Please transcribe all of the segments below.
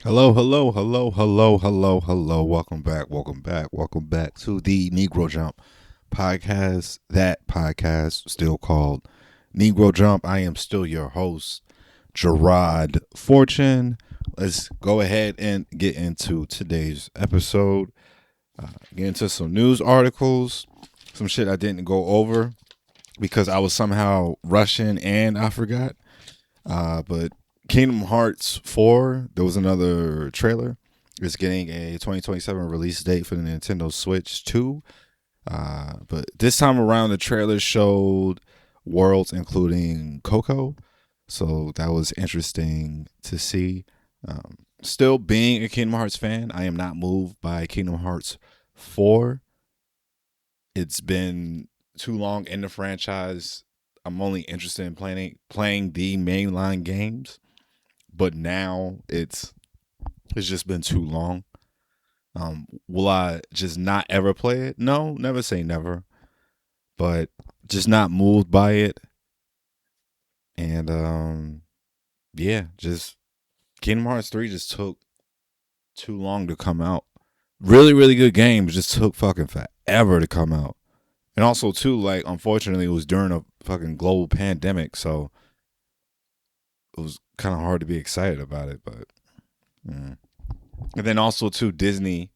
Hello, hello, hello, hello, hello, hello. Welcome back to the Negro Jump podcast. That podcast still called Negro Jump. I am still your host, Jarrod Fortune. Let's go ahead and get into today's episode. Get into some news articles, some shit I didn't go over because I was somehow rushing and I forgot. But Kingdom Hearts 4, there was another trailer. It's getting a 2027 release date for the Nintendo Switch 2. But this time around, the trailer showed worlds including Coco. So that was interesting to see. Still being a Kingdom Hearts fan, I am not moved by Kingdom Hearts 4. It's been too long in the franchise. I'm only interested in playing the mainline games, but now it's just been too long. Will I just not ever play it? No, never say never, but just not moved by it. And yeah, just Kingdom Hearts 3 just took too long to come out. Really, really good game, but just took fucking forever to come out. And also too, like, unfortunately it was during a fucking global pandemic, so it was kind of hard to be excited about it, but and then also too, Disney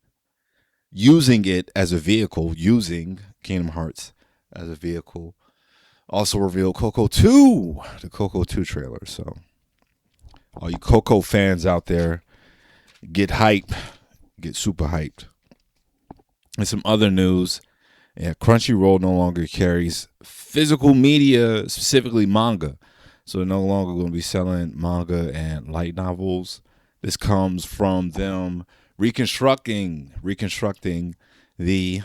using it as a vehicle, using Kingdom Hearts as a vehicle, also revealed Coco 2, the Coco 2 trailer. So all you Coco fans out there, get hype, get super hyped. And some other news. Yeah, Crunchyroll no longer carries physical media, specifically manga. So they're no longer going to be selling manga and light novels. This comes from them reconstructing the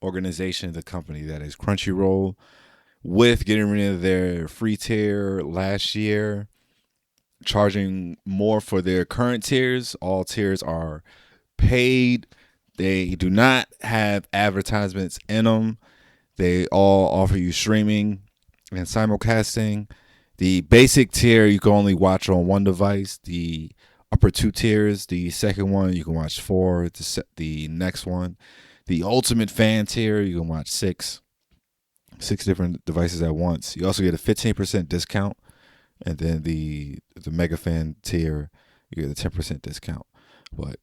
organization, the company that is Crunchyroll, with getting rid of their free tier last year, charging more for their current tiers. All tiers are paid. They do not have advertisements in them. They all offer you streaming and simulcasting. The basic tier you can only watch on one device. The upper two tiers, the second one you can watch four. The next one, the ultimate fan tier, you can watch six different devices at once. You also get a 15% discount, and then the mega fan tier, you get a 10% discount. But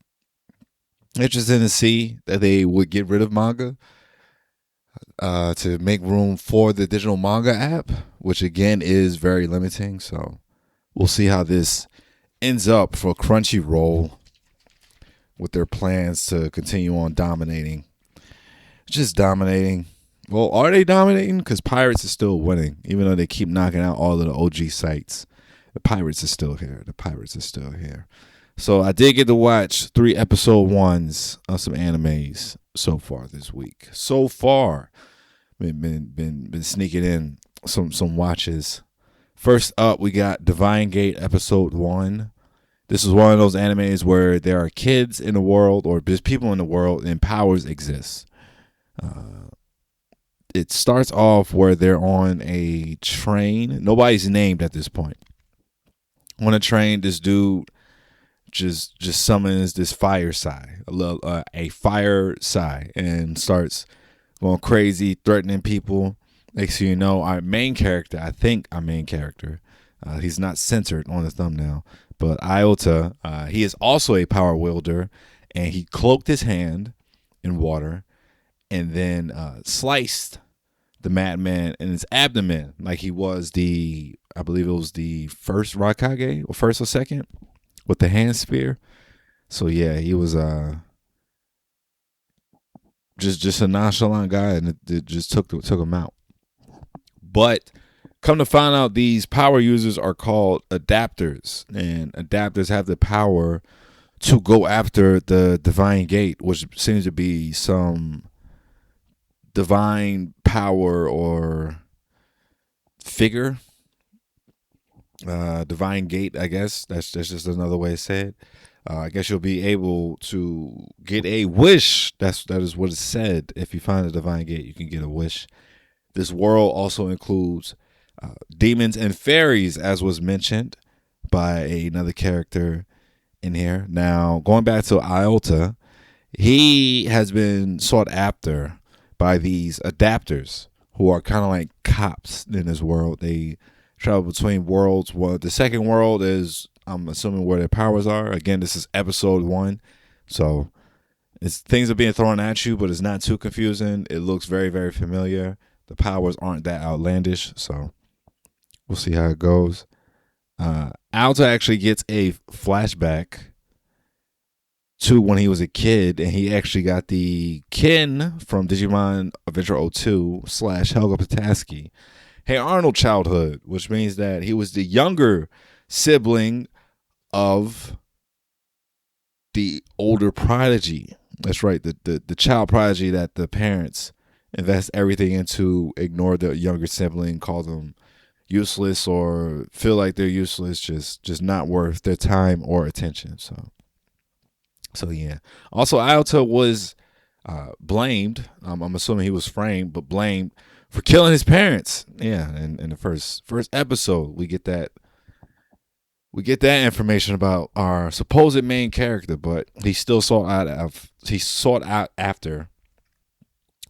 interesting to see that they would get rid of manga to make room for the digital manga app, which again is very limiting. So we'll see how this ends up for Crunchyroll with their plans to continue on dominating. Just dominating. Well, are they dominating? Because Pirates is still winning, even though they keep knocking out all of the OG sites. The Pirates is still here. So I did get to watch 3 episode 1s of some animes so far this week. So far, been sneaking in some watches. First up, we got Divine Gate episode 1. This is one of those animes where there are kids in the world, or there's people in the world, and powers exist. It starts off where they're on a train. Nobody's named at this point. On a train, this dude just summons this fire sai, a fire sai, and starts going crazy, threatening people. Next thing you know, our main character, he's not censored on the thumbnail, but Iota, he is also a power wielder, and he cloaked his hand in water and then sliced the madman in his abdomen like he was I believe it was the first Raikage, or first or second, with the hand spear. So yeah, he was just a nonchalant guy, and it just took him out. But come to find out, these power users are called adapters, and adapters have the power to go after the Divine Gate, which seems to be some divine power or figure. Divine Gate, I guess. That's just another way to say it. I guess you'll be able to get a wish. That is what it said. If you find a Divine Gate, you can get a wish. This world also includes demons and fairies, as was mentioned by another character in here. Now, going back to Iota, he has been sought after by these adapters who are kind of like cops in this world. They travel between worlds. Well, the second world is, I'm assuming, where their powers are. Again, this is episode 1. So things are being thrown at you, but it's not too confusing. It looks very, very familiar. The powers aren't that outlandish, so we'll see how it goes. Alta actually gets a flashback to when he was a kid, and he actually got the kin from Digimon Adventure 02 / Helga Pataski. Hey Arnold childhood, which means that he was the younger sibling of the older prodigy. That's right, the child prodigy that the parents invest everything into, ignore the younger sibling, call them useless or feel like they're useless, just not worth their time or attention. So yeah. Also, Iota was blamed. I'm assuming he was framed, but blamed for killing his parents. Yeah, and in the first episode, we get that information about our supposed main character, but he's still sought out after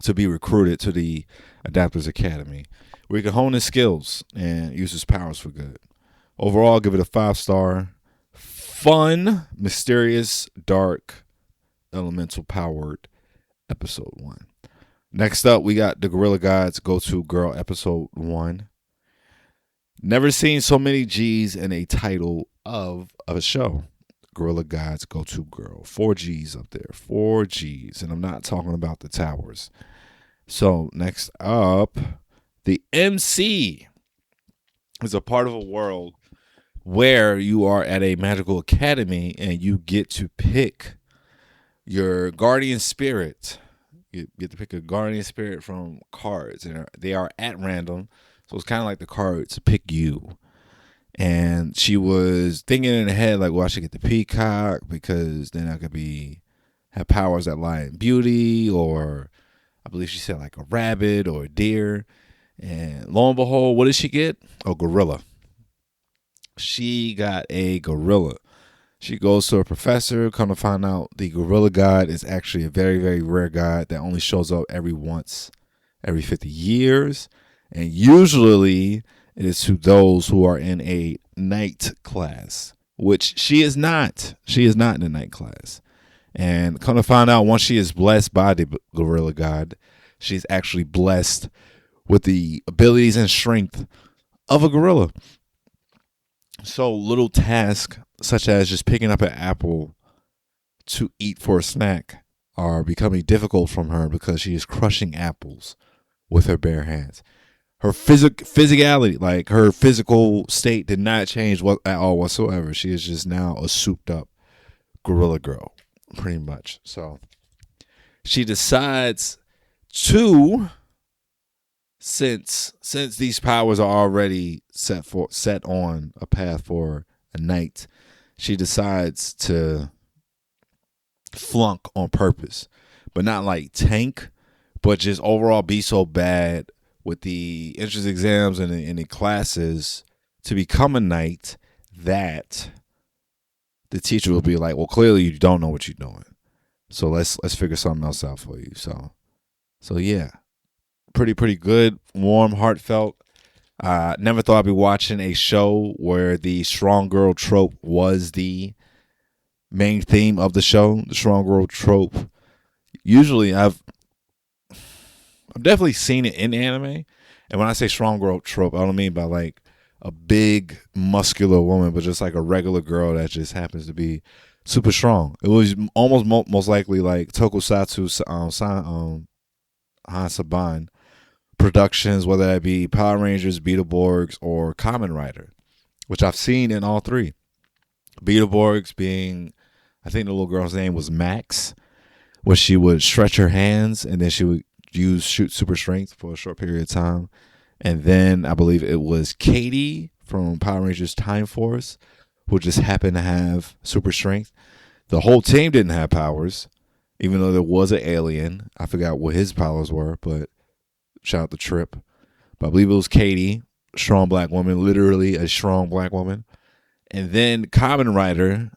to be recruited to the Adapters Academy, where he can hone his skills and use his powers for good. Overall, give it a 5-star. Fun, mysterious, dark, elemental powered episode 1. Next up, we got the Gorilla God's Go-To Girl episode 1. Never seen so many G's in a title of a show. Gorilla God's Go-To Girl. 4 G's up there. 4 G's. And I'm not talking about the towers. So next up, the MC is a part of a world where you are at a magical academy and you get to pick your guardian spirit. You get to pick a guardian spirit from cards, and they are at random. So it's kind of like the cards pick you. And she was thinking in her head, like, well, I should get the peacock because then I could have powers that lie in beauty, or I believe she said like a rabbit or a deer. And lo and behold, what did she get? A gorilla. She got a gorilla. She goes to a professor, come to find out the Gorilla God is actually a very, very rare god that only shows up every 50 years. And usually it is to those who are in a night class, which she is not. She is not in the night class. And come to find out, once she is blessed by the Gorilla God, she's actually blessed with the abilities and strength of a gorilla. So little tasks such as just picking up an apple to eat for a snack are becoming difficult from her because she is crushing apples with her bare hands. Her physicality, like her physical state, did not change at all whatsoever. She is just now a souped up gorilla girl, pretty much. So she decides to, since these powers are already set on a path for a knight, she decides to flunk on purpose, but not like tank, but just overall be so bad with the entrance exams and the classes to become a knight that the teacher will be like, well, clearly you don't know what you're doing, so let's figure something else out for you. So yeah, pretty good, warm, heartfelt. Never thought I'd be watching a show where the strong girl trope was the main theme of the show. The strong girl trope. Usually, I've definitely seen it in anime, and when I say strong girl trope, I don't mean by like a big muscular woman, but just like a regular girl that just happens to be super strong. It was almost most likely like Tokusatsu Hansaban productions, whether that be Power Rangers, Beetleborgs, or Kamen Rider, which I've seen in all 3. Beetleborgs being, I think the little girl's name was Max, where she would stretch her hands and then she would shoot super strength for a short period of time. And then I believe it was Katie from Power Rangers Time Force, who just happened to have super strength. The whole team didn't have powers, even though there was an alien. I forgot what his powers were, but shout out to Trip. But I believe it was Katie, strong black woman, literally a strong black woman. And then Kamen Rider,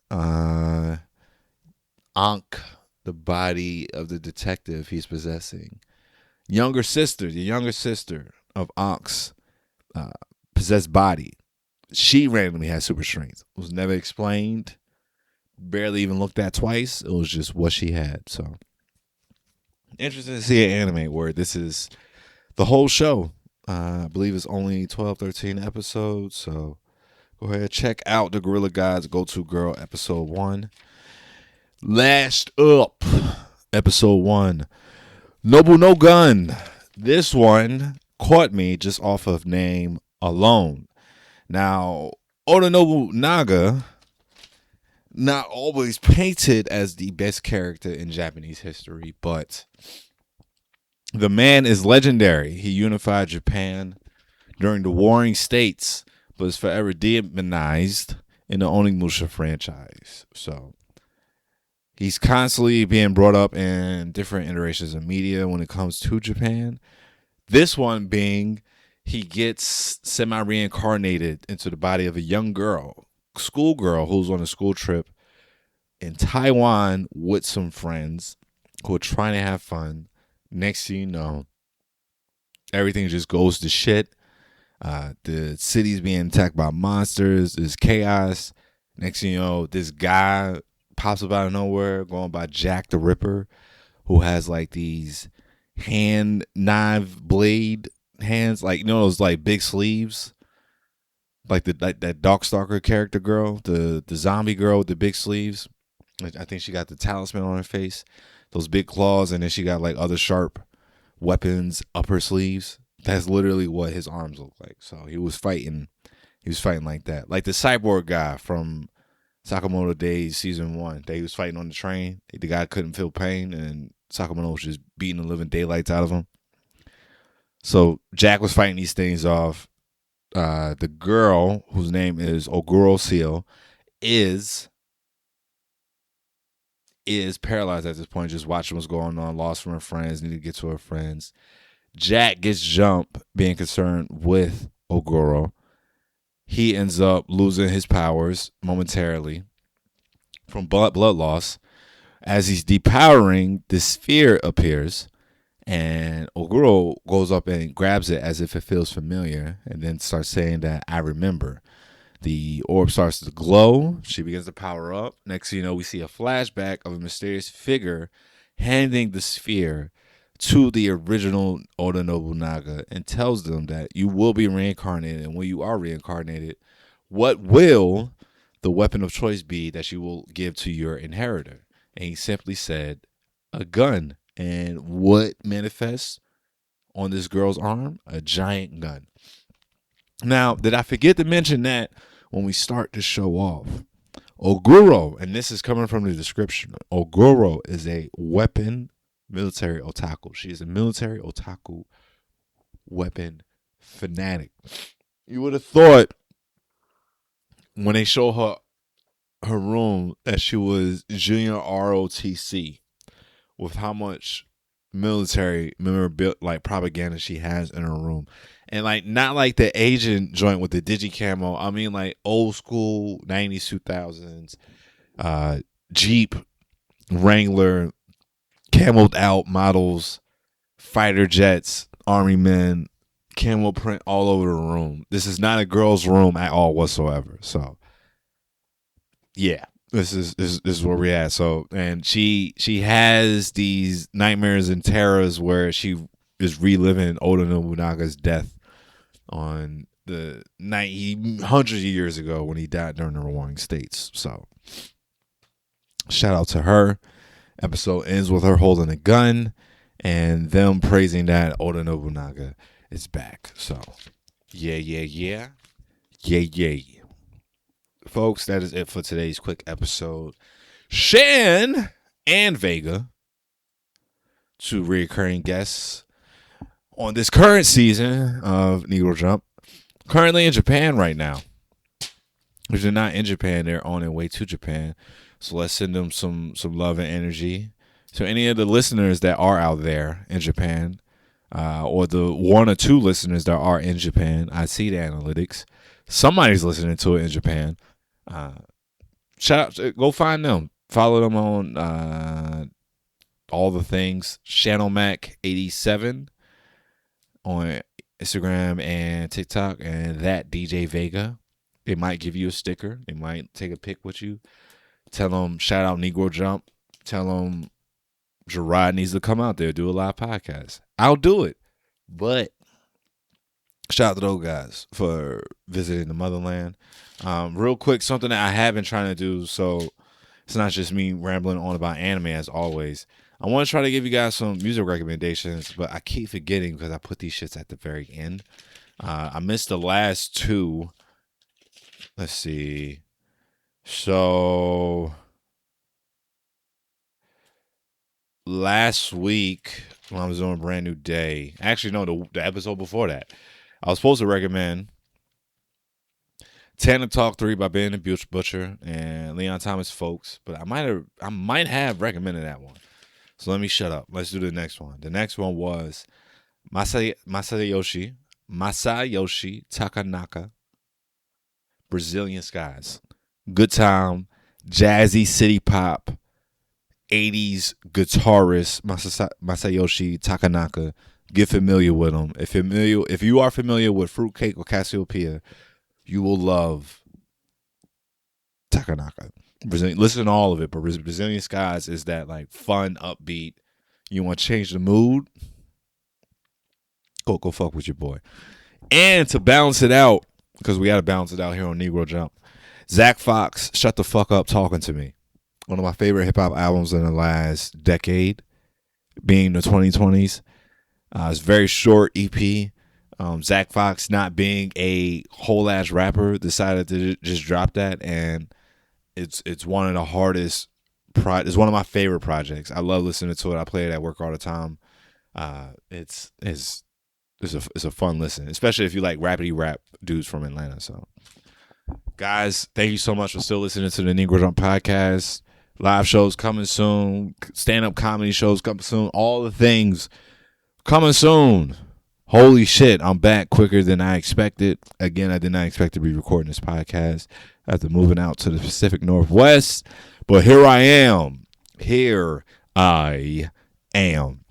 Ankh, the body of the detective he's possessing. The younger sister of Ankh's possessed body. She randomly had super strength. It was never explained. Barely even looked at twice. It was just what she had. So interesting to see an anime where this is the whole show. I believe it's only 12, 13 episodes. So go ahead, check out the Gorilla God's Go-To Girl episode 1. Last up, episode 1, Nobunagun. This one caught me just off of name alone. Now, Oda Nobunaga, not always painted as the best character in Japanese history, but the man is legendary. He unified Japan during the Warring States, but is forever demonized in the Onimusha franchise. So he's constantly being brought up in different iterations of media when it comes to Japan. This one being he gets semi-reincarnated into the body of a young girl, schoolgirl who's on a school trip in Taiwan with some friends who are trying to have fun. Next thing you know, everything just goes to shit. The city's being attacked by monsters. There's chaos. Next thing you know, this guy pops up out of nowhere going by Jack the Ripper, who has like these hand knife blade hands, like, you know, those like big sleeves, like that Darkstalker character girl, the zombie girl with the big sleeves. I think she got the talisman on her face, those big claws, and then she got like other sharp weapons up her sleeves. That's literally what his arms look like. So he was fighting like that, like the cyborg guy from Sakamoto Days season 1. That he was fighting on the train. The guy couldn't feel pain, and Sakamoto was just beating the living daylights out of him. So Jack was fighting these things off. The girl, whose name is Oguro Seal, is paralyzed at this point, just watching what's going on, lost from her friends, need to get to her friends. Jack gets jumped, being concerned with Oguro. He ends up losing his powers momentarily from blood loss. As he's depowering, the sphere appears, and Oguro goes up and grabs it as if it feels familiar, and then starts saying that, "I remember." The orb starts to glow. She begins to power up. Next thing you know, we see a flashback of a mysterious figure handing the sphere to the original Oda Nobunaga and tells them that you will be reincarnated, and when you are reincarnated, what will the weapon of choice be that you will give to your inheritor? And he simply said, a gun. And what manifests on this girl's arm? A giant gun. Now, did I forget to mention that when we start to show off, Oguro, and this is coming from the description, Oguro is a weapon military otaku. She is a military otaku weapon fanatic. You would have thought when they show her room that she was junior ROTC with how much military memorabilia, like propaganda she has in her room. And like, not like the Asian joint with the digi-camo. I mean like old school 90s, 2000s Jeep Wrangler camoed out models, fighter jets, army men, camo print all over the room. This is not a girl's room at all whatsoever. So yeah, this is where we're at. So, and she has these nightmares and terrors where she is reliving Oda Nobunaga's death on the night hundreds of years ago when he died during the Warring States. So shout out to her. Episode ends with her holding a gun and them praising that Oda Nobunaga is back. So yeah. Folks, that is it for today's quick episode. Shan and Vega, two recurring guests on this current season of Negro Jump, currently in Japan right now. If they're not in Japan, they're on their way to Japan. So let's send them some love and energy. So any of the listeners that are out there in Japan, or the one or two listeners that are in Japan, I see the analytics. Somebody's listening to it in Japan. Uh, Shout out, go find them. Follow them on all the things. Channel Mac 87 on Instagram and TikTok, and that DJ Vega. They might give you a sticker. They might take a pic with you. Tell them shout out Negro Jump. Tell them Jarrod needs to come out there, do a live podcast. I'll do it. But shout out to those guys for visiting the motherland. Real quick, something that I have been trying to do, so it's not just me rambling on about anime as always. I want to try to give you guys some music recommendations, but I keep forgetting because I put these shits at the very end. I missed the last two. Let's see. So last week when I was doing Brand New Day, actually no, the episode before that, I was supposed to recommend Tandem Talk 3 by Ben and Butcher and Leon Thomas Folks, but I might have recommended that one. So let me shut up. Let's do the next one. The next one was Masayoshi Takanaka, Brazilian Skies. Good time, jazzy city pop, 80s guitarist Masayoshi Takanaka. Get familiar with him. If you are familiar with Fruitcake or Cassiopeia, you will love Takanaka. Listen to all of it, but Brazilian Skies is that like fun, upbeat. You want to change the mood? Go fuck with your boy. And to balance it out, because we got to balance it out here on Negro Jump, Zach Fox, Shut the Fuck Up Talking to Me. One of my favorite hip hop albums in the last decade, being the 2020s. It's a very short EP. Zach Fox, not being a whole ass rapper, decided to just drop that, and it's one of the hardest. It's one of my favorite projects. I love listening to it. I play it at work all the time. It's a fun listen, especially if you like rapidy rap dudes from Atlanta. So, guys, thank you so much for still listening to the Negro Jump podcast. Live shows coming soon. Stand-up comedy shows coming soon. All the things coming soon. Holy shit, I'm back quicker than I expected. Again, I did not expect to be recording this podcast after moving out to the Pacific Northwest. But here I am. Here I am.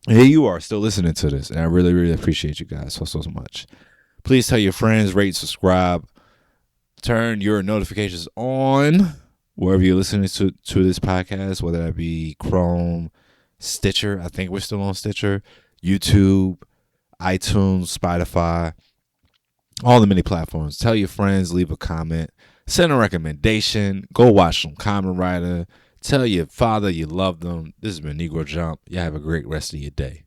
Here you are still listening to this. And I really, really appreciate you guys so much. Please tell your friends, rate, subscribe. Turn your notifications on wherever you're listening to this podcast, whether that be Chrome, Stitcher. I think we're still on Stitcher. YouTube, iTunes, Spotify, all the many platforms. Tell your friends, leave a comment, send a recommendation, go watch some Kamen Rider, tell your father you love them. This has been Negro Jump. Y'all have a great rest of your day.